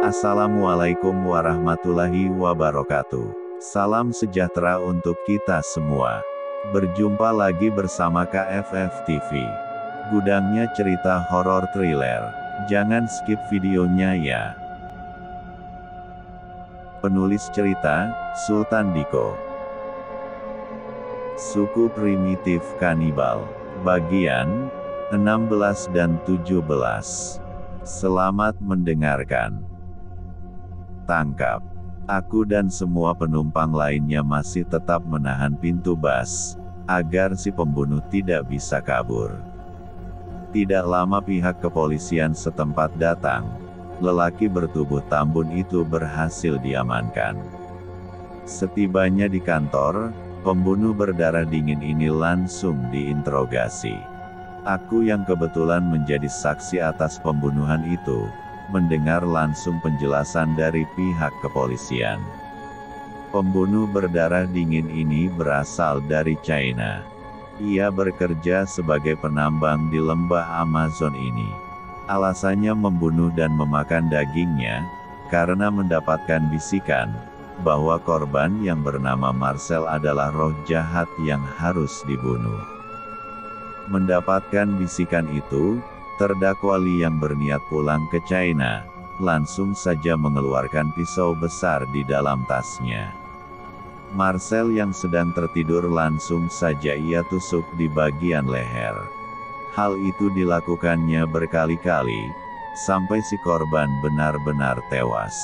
Assalamualaikum warahmatullahi wabarakatuh. Salam sejahtera untuk kita semua. Berjumpa lagi bersama KFF TV. Gudangnya cerita horor thriller. Jangan skip videonya ya. Penulis cerita, Sultan Diko. Suku primitif kanibal. Bagian 16 dan 17. Selamat mendengarkan. Tangkap. Aku dan semua penumpang lainnya masih tetap menahan pintu bus, agar si pembunuh tidak bisa kabur. Tidak lama pihak kepolisian setempat datang. Lelaki bertubuh tambun itu berhasil diamankan. Setibanya di kantor, pembunuh berdarah dingin ini langsung diinterogasi. Aku yang kebetulan menjadi saksi atas pembunuhan itu, mendengar langsung penjelasan dari pihak kepolisian. Pembunuh berdarah dingin ini berasal dari China. Ia bekerja sebagai penambang di lembah Amazon ini. Alasannya membunuh dan memakan dagingnya, karena mendapatkan bisikan, bahwa korban yang bernama Marcel adalah roh jahat yang harus dibunuh. Mendapatkan bisikan itu, terdakwa Li yang berniat pulang ke China, langsung saja mengeluarkan pisau besar di dalam tasnya. Marcel yang sedang tertidur langsung saja ia tusuk di bagian leher. Hal itu dilakukannya berkali-kali, sampai si korban benar-benar tewas.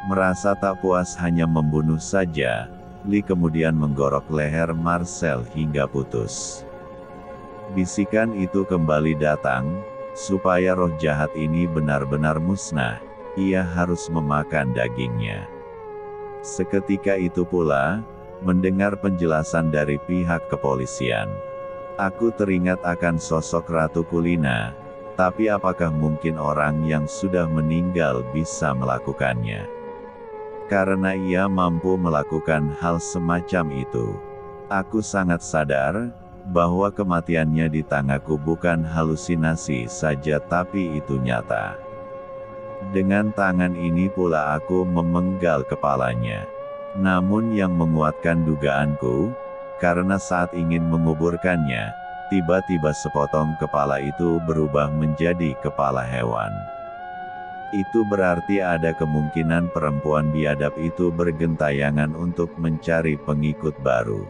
Merasa tak puas hanya membunuh saja, Li kemudian menggorok leher Marcel hingga putus. Bisikan itu kembali datang, supaya roh jahat ini benar-benar musnah, ia harus memakan dagingnya. Seketika itu pula, mendengar penjelasan dari pihak kepolisian. Aku teringat akan sosok Ratu Kulina, tapi apakah mungkin orang yang sudah meninggal bisa melakukannya? Karena ia mampu melakukan hal semacam itu. Aku sangat sadar, bahwa kematiannya di tanganku bukan halusinasi saja tapi itu nyata. Dengan tangan ini pula aku memenggal kepalanya. Namun yang menguatkan dugaanku, karena saat ingin menguburkannya, tiba-tiba sepotong kepala itu berubah menjadi kepala hewan. Itu berarti ada kemungkinan perempuan biadab itu bergentayangan untuk mencari pengikut baru.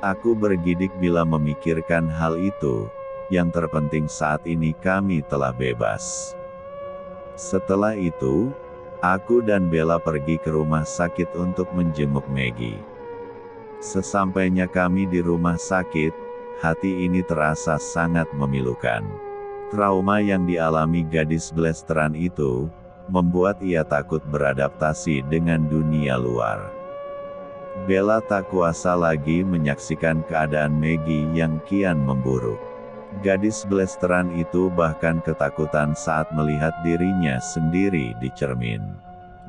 Aku bergidik bila memikirkan hal itu. Yang terpenting saat ini kami telah bebas. Setelah itu, aku dan Bella pergi ke rumah sakit untuk menjenguk Maggie. Sesampainya kami di rumah sakit, hati ini terasa sangat memilukan. Trauma yang dialami gadis blasteran itu, membuat ia takut beradaptasi dengan dunia luar. Bella tak kuasa lagi menyaksikan keadaan Maggie yang kian memburuk. Gadis blasteran itu bahkan ketakutan saat melihat dirinya sendiri di cermin.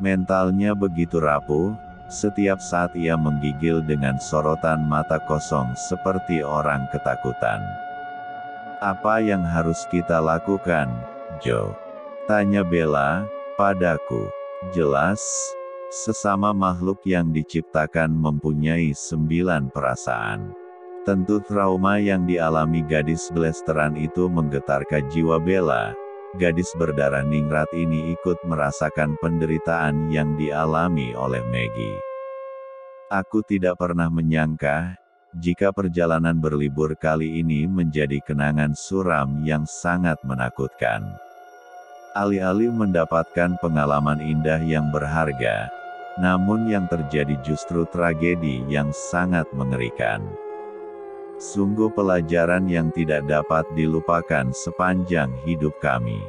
Mentalnya begitu rapuh, setiap saat ia menggigil dengan sorotan mata kosong seperti orang ketakutan. "Apa yang harus kita lakukan, Joe?" tanya Bella padaku. "Jelas, sesama makhluk yang diciptakan mempunyai 9 perasaan. Tentu trauma yang dialami gadis blasteran itu menggetarkan jiwa Bella. Gadis berdarah ningrat ini ikut merasakan penderitaan yang dialami oleh Maggie. Aku tidak pernah menyangka, jika perjalanan berlibur kali ini menjadi kenangan suram yang sangat menakutkan. Alih-alih mendapatkan pengalaman indah yang berharga, namun yang terjadi justru tragedi yang sangat mengerikan. Sungguh pelajaran yang tidak dapat dilupakan sepanjang hidup kami.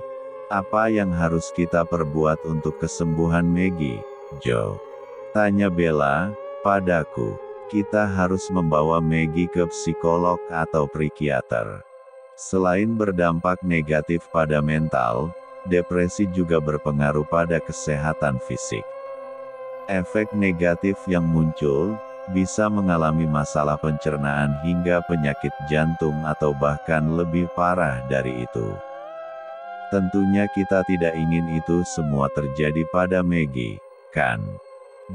Apa yang harus kita perbuat untuk kesembuhan Maggie, Joe?" tanya Bella padaku. "Kita harus membawa Maggie ke psikolog atau psikiater. Selain berdampak negatif pada mental, depresi juga berpengaruh pada kesehatan fisik. Efek negatif yang muncul, bisa mengalami masalah pencernaan hingga penyakit jantung atau bahkan lebih parah dari itu. Tentunya kita tidak ingin itu semua terjadi pada Maggie, kan?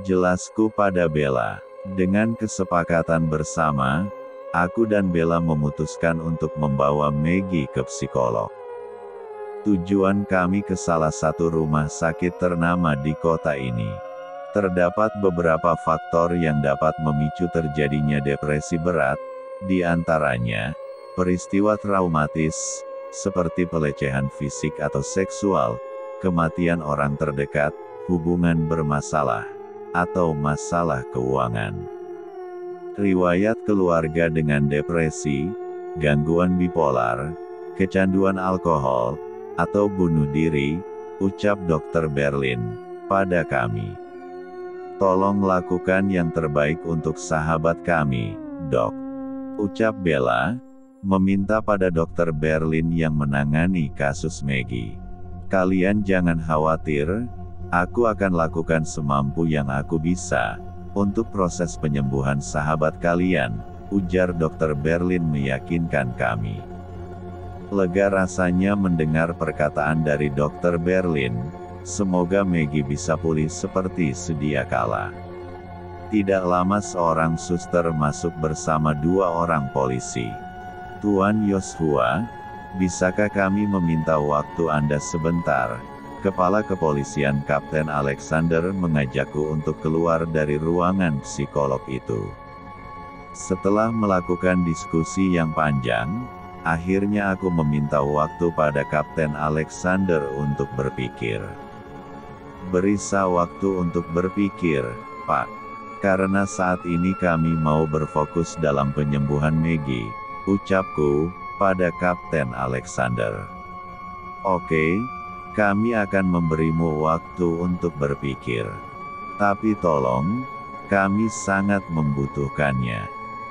Jelasku pada Bella. Dengan kesepakatan bersama, aku dan Bella memutuskan untuk membawa Maggie ke psikolog. Tujuan kami ke salah satu rumah sakit ternama di kota ini. Terdapat beberapa faktor yang dapat memicu terjadinya depresi berat, di antaranya, peristiwa traumatis, seperti pelecehan fisik atau seksual, kematian orang terdekat, hubungan bermasalah, atau masalah keuangan. Riwayat keluarga dengan depresi, gangguan bipolar, kecanduan alkohol, atau bunuh diri, ucap Dr. Berlin pada kami. Tolong lakukan yang terbaik untuk sahabat kami, Dok. Ucap Bella, meminta pada Dr. Berlin yang menangani kasus Maggie. Kalian jangan khawatir, aku akan lakukan semampu yang aku bisa, untuk proses penyembuhan sahabat kalian, ujar Dr. Berlin meyakinkan kami. Lega rasanya mendengar perkataan dari Dr. Berlin, semoga Maggie bisa pulih seperti sedia kala. Tidak lama seorang suster masuk bersama 2 orang polisi. Tuan Yoshua, bisakah kami meminta waktu Anda sebentar? Kepala Kepolisian Kapten Alexander mengajakku untuk keluar dari ruangan psikolog itu. Setelah melakukan diskusi yang panjang, akhirnya aku meminta waktu pada Kapten Alexander untuk berpikir. Beri saya waktu untuk berpikir, Pak. Karena saat ini kami mau berfokus dalam penyembuhan Maggie, ucapku pada Kapten Alexander. Oke, kami akan memberimu waktu untuk berpikir. Tapi tolong, kami sangat membutuhkannya.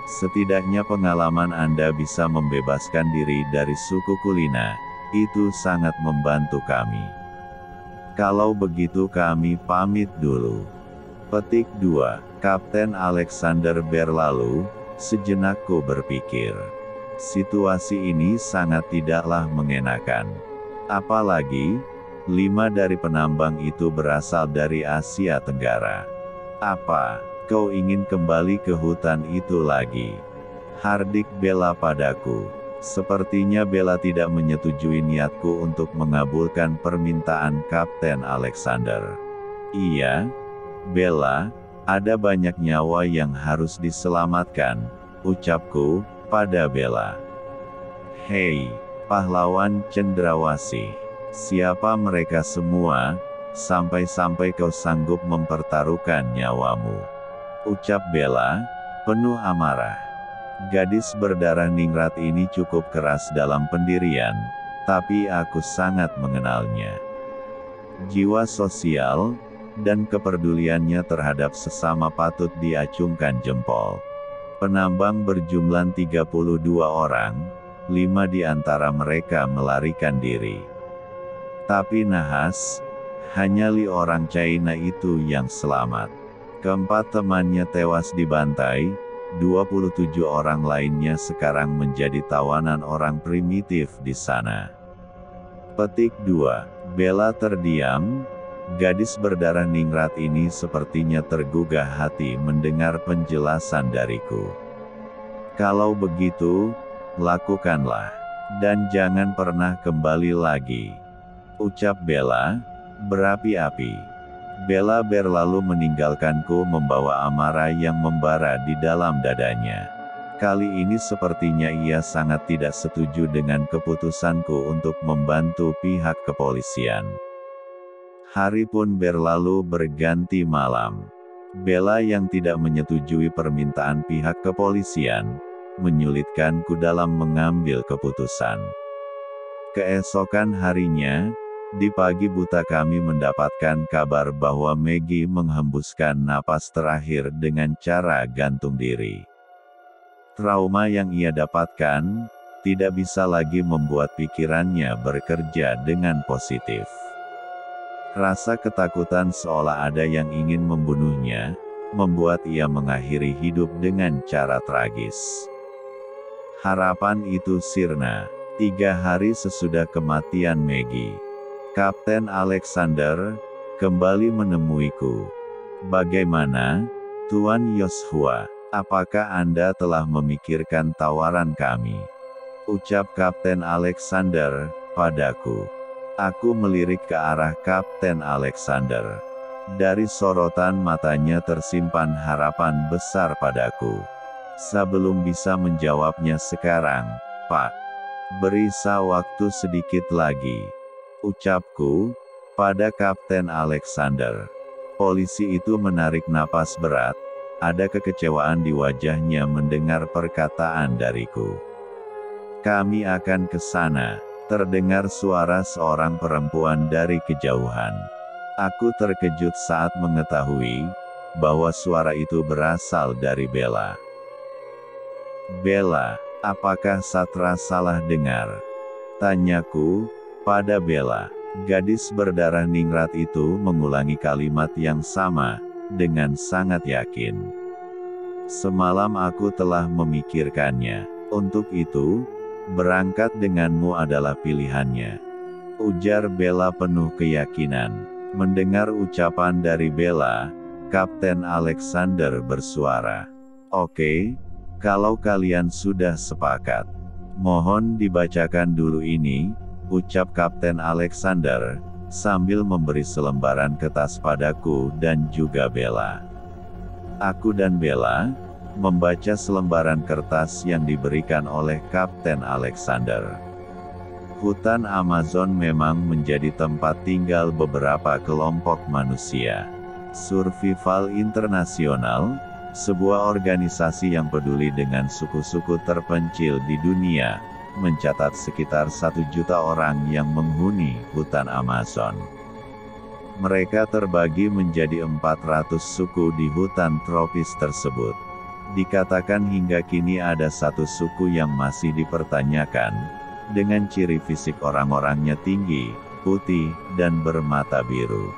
Setidaknya pengalaman Anda bisa membebaskan diri dari suku Kulina, itu sangat membantu kami. Kalau begitu kami pamit dulu. Petik 2, Kapten Alexander berlalu, sejenakku berpikir. Situasi ini sangat tidaklah mengenakan. Apalagi, 5 dari penambang itu berasal dari Asia Tenggara. Apa, kau ingin kembali ke hutan itu lagi? Hardik Bella padaku. Sepertinya Bella tidak menyetujui niatku untuk mengabulkan permintaan Kapten Alexander. Iya, Bella, ada banyak nyawa yang harus diselamatkan, ucapku pada Bella. Hei, pahlawan cendrawasih. Siapa mereka semua, sampai-sampai kau sanggup mempertaruhkan nyawamu? Ucap Bella, penuh amarah. Gadis berdarah ningrat ini cukup keras dalam pendirian, tapi aku sangat mengenalnya. Jiwa sosial, dan kepeduliannya terhadap sesama patut diacungkan jempol. Penambang berjumlah 32 orang, 5 di antara mereka melarikan diri. Tapi nahas, hanya 5 orang China itu yang selamat. Keempat temannya tewas dibantai, 27 orang lainnya sekarang menjadi tawanan orang primitif di sana. Petik 2, Bella terdiam. Gadis berdarah ningrat ini sepertinya tergugah hati mendengar penjelasan dariku. Kalau begitu, lakukanlah. Dan jangan pernah kembali lagi. Ucap Bella, berapi-api. Bella berlalu meninggalkanku membawa amarah yang membara di dalam dadanya. Kali ini sepertinya ia sangat tidak setuju dengan keputusanku untuk membantu pihak kepolisian. Hari pun berlalu berganti malam. Bella yang tidak menyetujui permintaan pihak kepolisian, menyulitkanku dalam mengambil keputusan. Keesokan harinya, di pagi buta kami mendapatkan kabar bahwa Maggie menghembuskan napas terakhir dengan cara gantung diri. Trauma yang ia dapatkan, tidak bisa lagi membuat pikirannya bekerja dengan positif. Rasa ketakutan seolah ada yang ingin membunuhnya, membuat ia mengakhiri hidup dengan cara tragis. Harapan itu sirna, 3 hari sesudah kematian Maggie, Kapten Alexander kembali menemuiku. Bagaimana, Tuan Joshua? Apakah Anda telah memikirkan tawaran kami? Ucap Kapten Alexander padaku. Aku melirik ke arah Kapten Alexander. Dari sorotan matanya tersimpan harapan besar padaku. Sebelum bisa menjawabnya sekarang, Pak. Beri saya waktu sedikit lagi. Ucapku pada Kapten Alexander. Polisi itu menarik napas berat. Ada kekecewaan di wajahnya mendengar perkataan dariku. Kami akan ke sana. Terdengar suara seorang perempuan dari kejauhan. Aku terkejut saat mengetahui bahwa suara itu berasal dari Bella. Bella, apakah Satra salah dengar? Tanyaku pada Bella. Gadis berdarah ningrat itu mengulangi kalimat yang sama dengan sangat yakin. Semalam aku telah memikirkannya. Untuk itu, berangkat denganmu adalah pilihannya. Ujar Bella penuh keyakinan. Mendengar ucapan dari Bella, Kapten Alexander bersuara. Oke, kalau kalian sudah sepakat. Mohon dibacakan dulu ini, ucap Kapten Alexander, sambil memberi selembaran kertas padaku dan juga Bella. Aku dan Bella membaca selembaran kertas yang diberikan oleh Kapten Alexander. Hutan Amazon memang menjadi tempat tinggal beberapa kelompok manusia. Survival International, sebuah organisasi yang peduli dengan suku-suku terpencil di dunia, mencatat sekitar 1 juta orang yang menghuni hutan Amazon. Mereka terbagi menjadi 400 suku di hutan tropis tersebut. Dikatakan hingga kini ada satu suku yang masih dipertanyakan, dengan ciri fisik orang-orangnya tinggi, putih, dan bermata biru.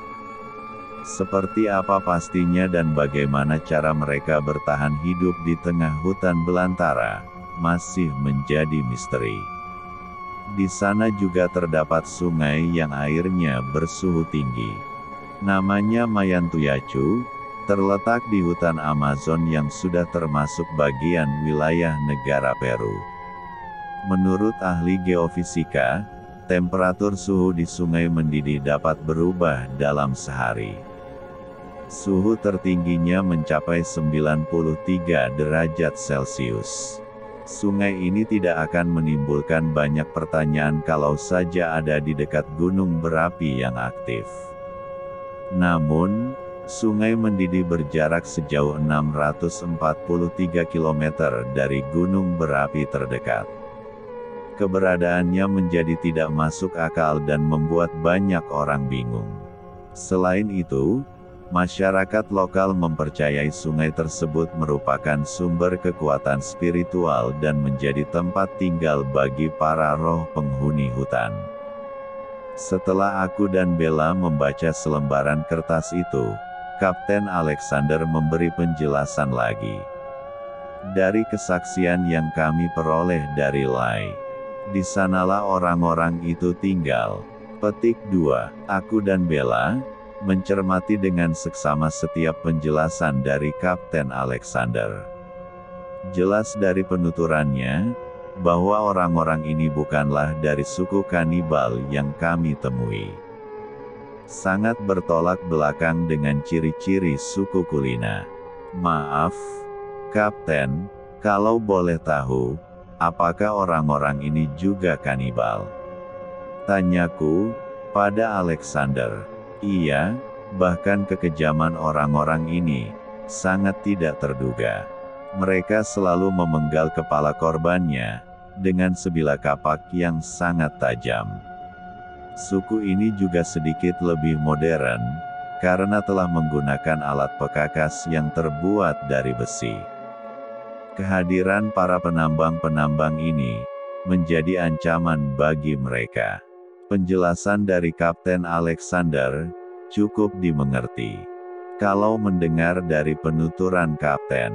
Seperti apa pastinya dan bagaimana cara mereka bertahan hidup di tengah hutan belantara, masih menjadi misteri. Di sana juga terdapat sungai yang airnya bersuhu tinggi. Namanya Mayantuyacu, terletak di hutan Amazon yang sudah termasuk bagian wilayah negara Peru. Menurut ahli geofisika, temperatur suhu di sungai mendidih dapat berubah dalam sehari. Suhu tertingginya mencapai 93 derajat Celcius. Sungai ini tidak akan menimbulkan banyak pertanyaan kalau saja ada di dekat gunung berapi yang aktif. Namun, sungai mendidih berjarak sejauh 643 km dari gunung berapi terdekat. Keberadaannya menjadi tidak masuk akal dan membuat banyak orang bingung. Selain itu, masyarakat lokal mempercayai sungai tersebut merupakan sumber kekuatan spiritual dan menjadi tempat tinggal bagi para roh penghuni hutan. Setelah aku dan Bella membaca selembaran kertas itu, Kapten Alexander memberi penjelasan lagi. Dari kesaksian yang kami peroleh dari Lai, di sanalah orang-orang itu tinggal. Petik 2. Aku dan Bella mencermati dengan seksama setiap penjelasan dari Kapten Alexander. Jelas dari penuturannya, bahwa orang-orang ini bukanlah dari suku kanibal yang kami temui. Sangat bertolak belakang dengan ciri-ciri suku Kulina. Maaf, Kapten, kalau boleh tahu, apakah orang-orang ini juga kanibal? Tanyaku pada Alexander. Iya, bahkan kekejaman orang-orang ini sangat tidak terduga. Mereka selalu memenggal kepala korbannya dengan sebilah kapak yang sangat tajam. Suku ini juga sedikit lebih modern karena telah menggunakan alat pekakas yang terbuat dari besi. Kehadiran para penambang-penambang ini menjadi ancaman bagi mereka. Penjelasan dari Kapten Alexander cukup dimengerti. Kalau mendengar dari penuturan Kapten,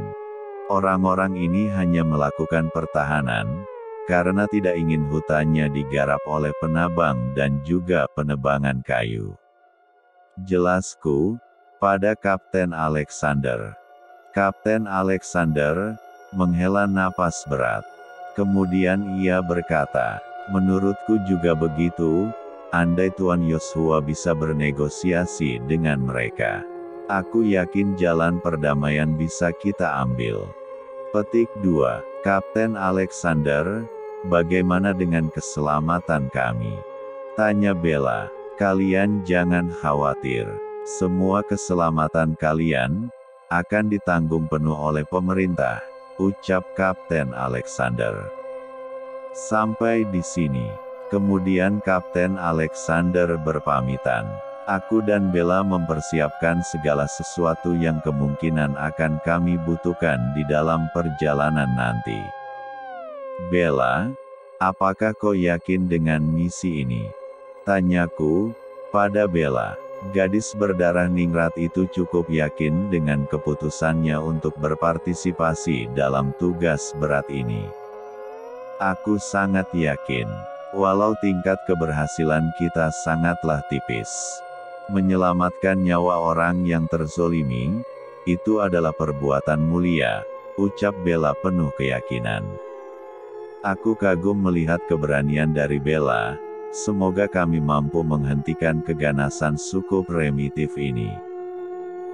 orang-orang ini hanya melakukan pertahanan karena tidak ingin hutannya digarap oleh penambang dan juga penebangan kayu. Jelasku, pada Kapten Alexander. Kapten Alexander menghela napas berat. Kemudian ia berkata, menurutku juga begitu, andai Tuan Yosua bisa bernegosiasi dengan mereka. Aku yakin jalan perdamaian bisa kita ambil. Petik 2. Kapten Alexander, bagaimana dengan keselamatan kami? Tanya Bella. Kalian jangan khawatir. Semua keselamatan kalian akan ditanggung penuh oleh pemerintah, ucap Kapten Alexander. Sampai di sini. Kemudian Kapten Alexander berpamitan. Aku dan Bella mempersiapkan segala sesuatu yang kemungkinan akan kami butuhkan di dalam perjalanan nanti. Bella, apakah kau yakin dengan misi ini? Tanyaku, pada Bella. Gadis berdarah ningrat itu cukup yakin dengan keputusannya untuk berpartisipasi dalam tugas berat ini. Aku sangat yakin, walau tingkat keberhasilan kita sangatlah tipis. Menyelamatkan nyawa orang yang terzolimi, itu adalah perbuatan mulia, ucap Bella penuh keyakinan. Aku kagum melihat keberanian dari Bella, semoga kami mampu menghentikan keganasan suku primitif ini.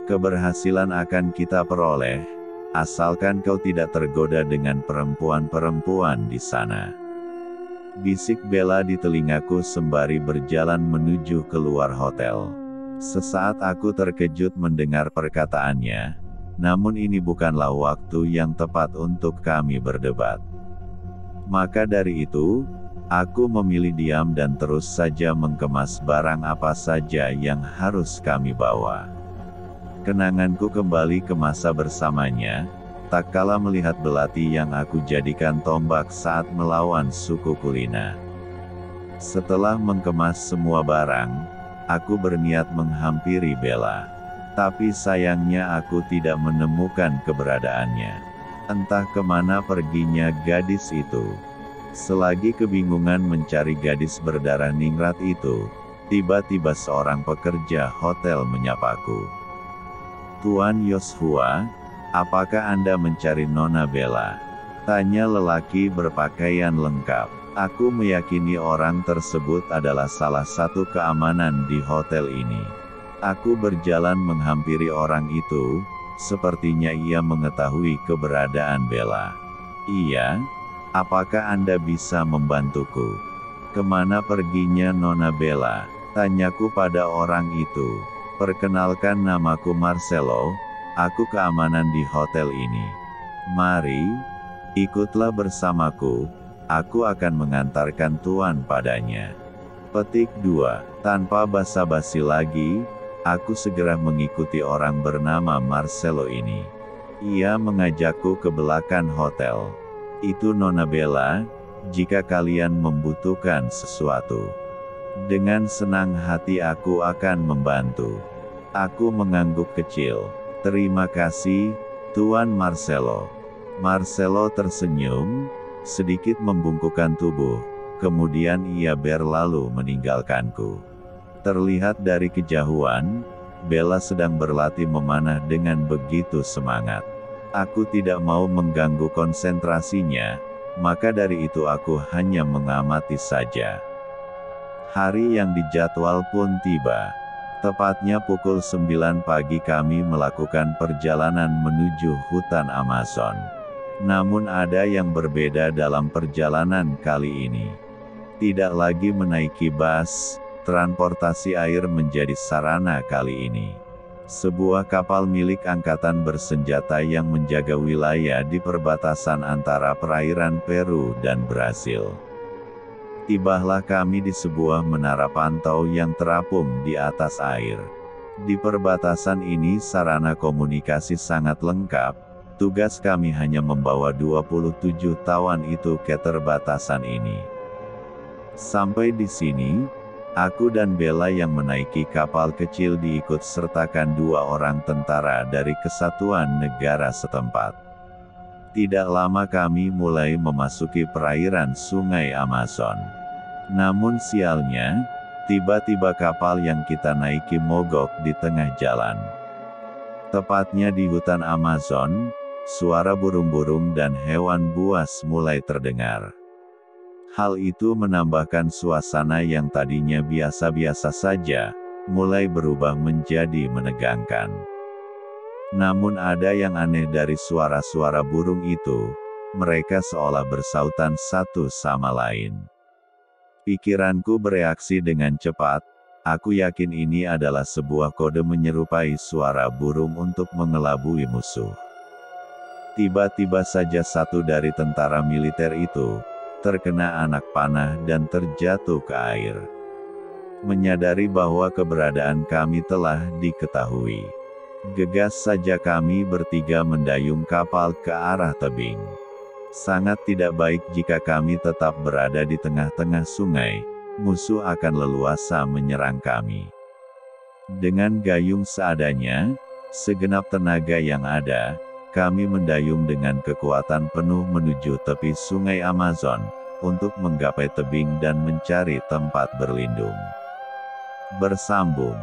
Keberhasilan akan kita peroleh, asalkan kau tidak tergoda dengan perempuan-perempuan di sana. Bisik Bella di telingaku sembari berjalan menuju keluar hotel. Sesaat aku terkejut mendengar perkataannya, namun ini bukanlah waktu yang tepat untuk kami berdebat. Maka dari itu, aku memilih diam dan terus saja mengemas barang apa saja yang harus kami bawa. Kenanganku kembali ke masa bersamanya, tak kala melihat belati yang aku jadikan tombak saat melawan suku Kulina. Setelah mengemas semua barang, aku berniat menghampiri Bella. Tapi sayangnya aku tidak menemukan keberadaannya. Entah kemana perginya gadis itu. Selagi kebingungan mencari gadis berdarah ningrat itu, tiba-tiba seorang pekerja hotel menyapaku. Tuan Yosua, apakah Anda mencari Nona Bella? Tanya lelaki berpakaian lengkap. Aku meyakini orang tersebut adalah salah satu keamanan di hotel ini. Aku berjalan menghampiri orang itu, sepertinya ia mengetahui keberadaan Bella. Iya, apakah Anda bisa membantuku? Kemana perginya Nona Bella? Tanyaku pada orang itu. Perkenalkan, namaku Marcelo, aku keamanan di hotel ini. Mari, ikutlah bersamaku, aku akan mengantarkan Tuan padanya. Petik 2. Tanpa basa-basi lagi, aku segera mengikuti orang bernama Marcelo ini. Ia mengajakku ke belakang hotel. Itu Nona Bella, jika kalian membutuhkan sesuatu. Dengan senang hati aku akan membantu. Aku mengangguk kecil. Terima kasih, Tuan Marcelo. Marcelo tersenyum, sedikit membungkukkan tubuh, kemudian ia berlalu meninggalkanku. Terlihat dari kejauhan, Bella sedang berlatih memanah dengan begitu semangat. Aku tidak mau mengganggu konsentrasinya, maka dari itu aku hanya mengamati saja. Hari yang dijadwal pun tiba. Tepatnya pukul 9 pagi kami melakukan perjalanan menuju hutan Amazon. Namun ada yang berbeda dalam perjalanan kali ini. Tidak lagi menaiki bus, transportasi air menjadi sarana kali ini. Sebuah kapal milik angkatan bersenjata yang menjaga wilayah di perbatasan antara perairan Peru dan Brasil. Tibalah kami di sebuah menara pantau yang terapung di atas air. Di perbatasan ini sarana komunikasi sangat lengkap, tugas kami hanya membawa 27 tawan itu ke perbatasan ini. Sampai di sini, aku dan Bella yang menaiki kapal kecil diikut sertakan 2 orang tentara dari kesatuan negara setempat. Tidak lama kami mulai memasuki perairan Sungai Amazon. Namun sialnya, tiba-tiba kapal yang kita naiki mogok di tengah jalan. Tepatnya di hutan Amazon, suara burung-burung dan hewan buas mulai terdengar. Hal itu menambahkan suasana yang tadinya biasa-biasa saja, mulai berubah menjadi menegangkan. Namun ada yang aneh dari suara-suara burung itu, mereka seolah bersautan satu sama lain. Pikiranku bereaksi dengan cepat, aku yakin ini adalah sebuah kode menyerupai suara burung untuk mengelabui musuh. Tiba-tiba saja satu dari tentara militer itu, terkena anak panah dan terjatuh ke air. Menyadari bahwa keberadaan kami telah diketahui. Gegas saja kami bertiga mendayung kapal ke arah tebing. Sangat tidak baik jika kami tetap berada di tengah-tengah sungai, musuh akan leluasa menyerang kami. Dengan gayung seadanya, segenap tenaga yang ada, kami mendayung dengan kekuatan penuh menuju tepi sungai Amazon, untuk menggapai tebing dan mencari tempat berlindung. Bersambung.